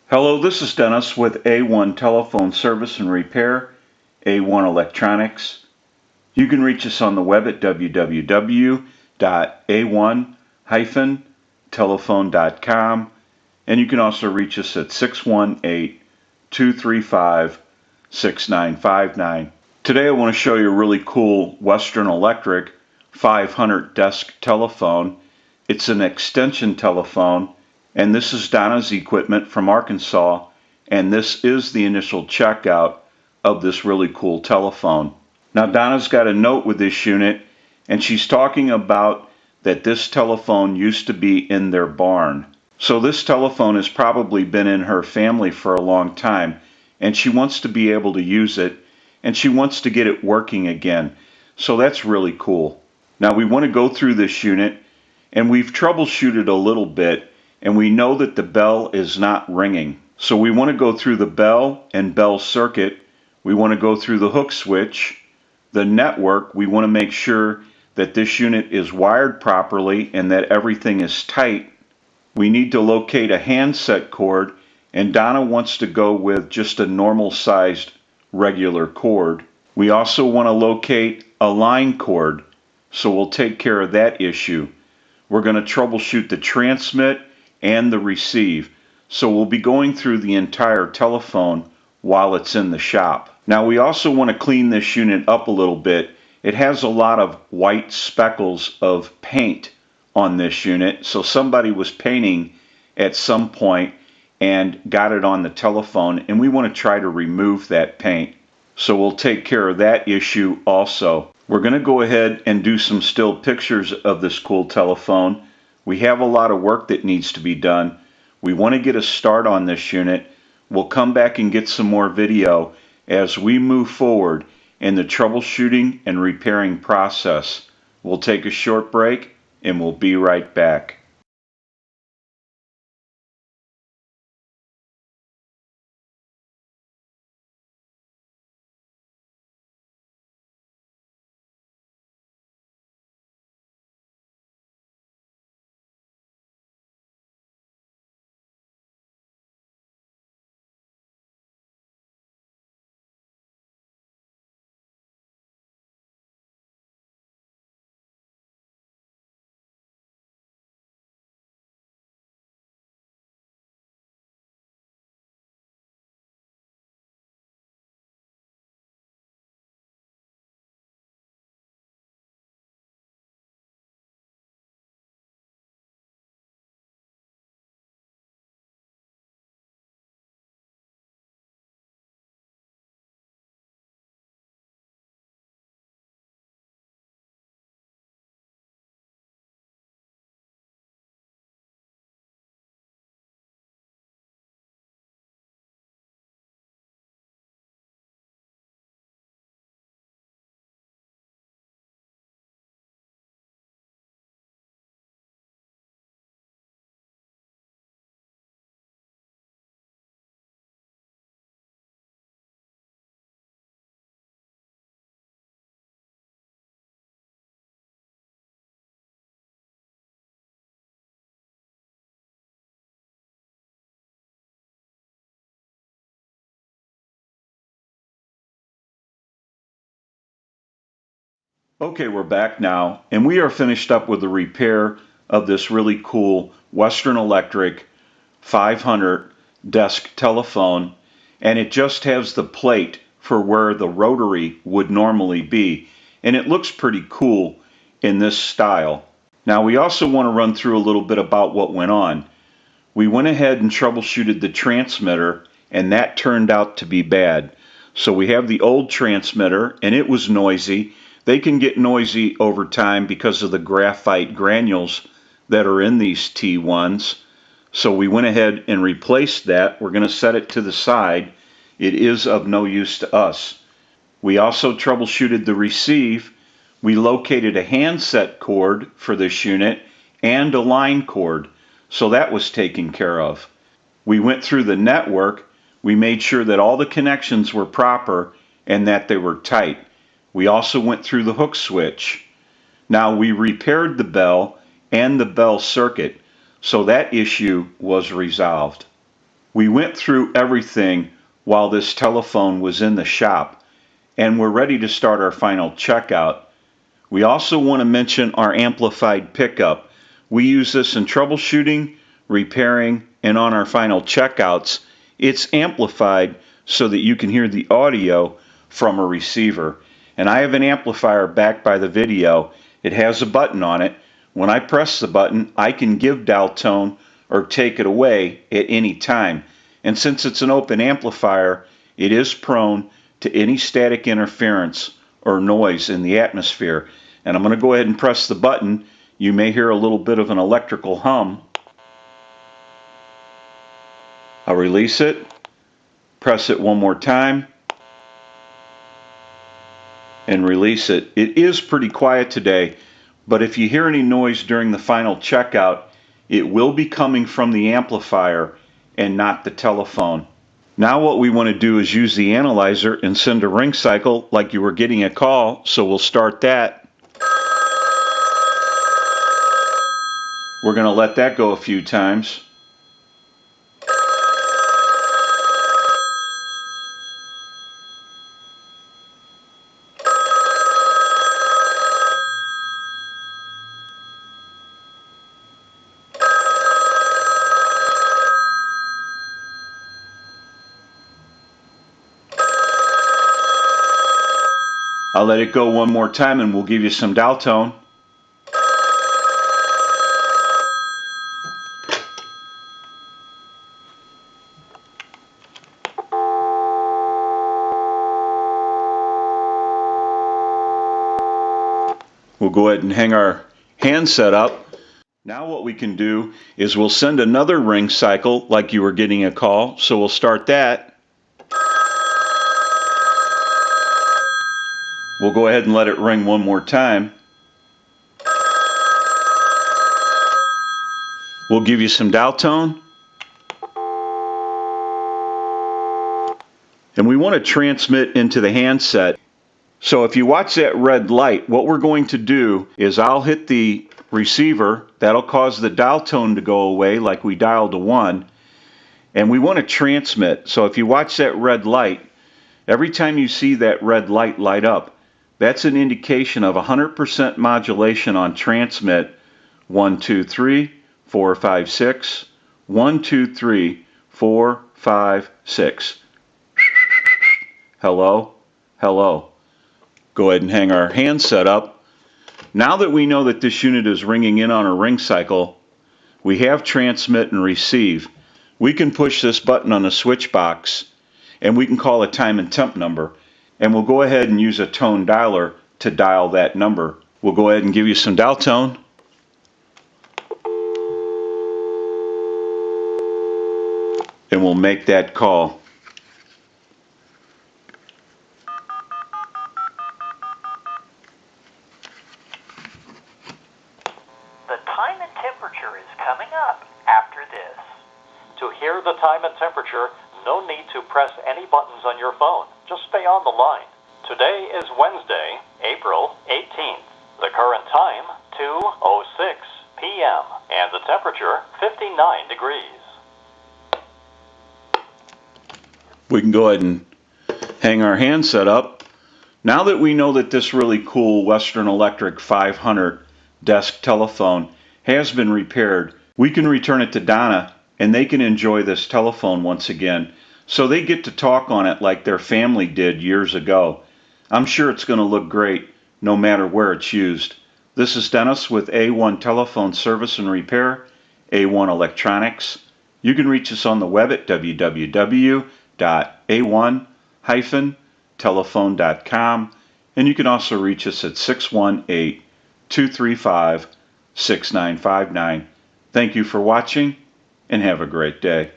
Hello, this is Dennis with A1 Telephone Service and Repair, A1 Electronics. You can reach us on the web at www.a1-telephone.com, and you can also reach us at 618-235-6959. Today I want to show you a really cool Western Electric 500 desk telephone. It's an extension telephone, and this is Donna's equipment from Arkansas, and this is the initial checkout of this really cool telephone. Now Donna's got a note with this unit, and she's talking about that this telephone used to be in their barn. So this telephone has probably been in her family for a long time, and she wants to be able to use it, and she wants to get it working again. So that's really cool. Now we want to go through this unit, and we've troubleshooted a little bit, and we know that the bell is not ringing. So we want to go through the bell and bell circuit. We want to go through the hook switch, the network. We want to make sure that this unit is wired properly and that everything is tight. We need to locate a handset cord, and Donna wants to go with just a normal sized regular cord. We also want to locate a line cord, so we'll take care of that issue. We're going to troubleshoot the transmit and the receive, so we'll be going through the entire telephone while it's in the shop. Now we also want to clean this unit up a little bit. It has a lot of white speckles of paint on this unit, so somebody was painting at some point and got it on the telephone, and we want to try to remove that paint. So we'll take care of that issue also. We're going to go ahead and do some still pictures of this cool telephone. We have a lot of work that needs to be done. We want to get a start on this unit. We'll come back and get some more video as we move forward in the troubleshooting and repairing process. We'll take a short break and we'll be right back. Okay, we're back now, and we are finished up with the repair of this really cool Western Electric 500 desk telephone, and it just has the plate for where the rotary would normally be, and it looks pretty cool in this style. Now we also want to run through a little bit about what went on. We went ahead and troubleshooted the transmitter, and that turned out to be bad. So we have the old transmitter, and it was noisy. They can get noisy over time because of the graphite granules that are in these T1s. So we went ahead and replaced that. We're going to set it to the side. It is of no use to us. We also troubleshooted the receive. We located a handset cord for this unit and a line cord. So that was taken care of. We went through the network. We made sure that all the connections were proper and that they were tight. We also went through the hook switch. Now we repaired the bell and the bell circuit, so that issue was resolved. We went through everything while this telephone was in the shop, and we're ready to start our final checkout. We also want to mention our amplified pickup. We use this in troubleshooting, repairing, and on our final checkouts. It's amplified so that you can hear the audio from a receiver. And I have an amplifier backed by the video. It has a button on it. When I press the button, I can give dial tone or take it away at any time. And since it's an open amplifier, it is prone to any static interference or noise in the atmosphere. And I'm going to go ahead and press the button. You may hear a little bit of an electrical hum. I'll release it, press it one more time, and release it. It is pretty quiet today, but if you hear any noise during the final checkout, it will be coming from the amplifier and not the telephone. Now what we want to do is use the analyzer and send a ring cycle like you were getting a call, so we'll start that. We're going to let that go a few times. I'll let it go one more time and we'll give you some dial tone. We'll go ahead and hang our handset up. Now what we can do is we'll send another ring cycle like you were getting a call. So we'll start that. We'll go ahead and let it ring one more time. We'll give you some dial tone. And we want to transmit into the handset. So if you watch that red light, what we're going to do is I'll hit the receiver. That'll cause the dial tone to go away like we dialed a 1. And we want to transmit. So if you watch that red light, every time you see that red light light up, that's an indication of 100% modulation on transmit. 1, 2, 3, 4, 5, 6. 1, 2, 3, 4, 5, 6. Hello, hello. Go ahead and hang our handset up. Now that we know that this unit is ringing in on a ring cycle, we have transmit and receive. We can push this button on the switch box and we can call a time and temp number. And we'll go ahead and use a tone dialer to dial that number. We'll go ahead and give you some dial tone. And we'll make that call. The time and temperature is coming up after this. To hear the time and temperature, no need to press any buttons on your phone. Just stay on the line. Today is Wednesday, April 18th. The current time, 2:06 p.m. and the temperature, 59 degrees. We can go ahead and hang our handset up. Now that we know that this really cool Western Electric 500 desk telephone has been repaired, we can return it to Donna and they can enjoy this telephone once again. So they get to talk on it like their family did years ago. I'm sure it's going to look great no matter where it's used. This is Dennis with A1 Telephone Service and Repair, A1 Electronics. You can reach us on the web at www.a1-telephone.com, and you can also reach us at 618-235-6959. Thank you for watching and have a great day.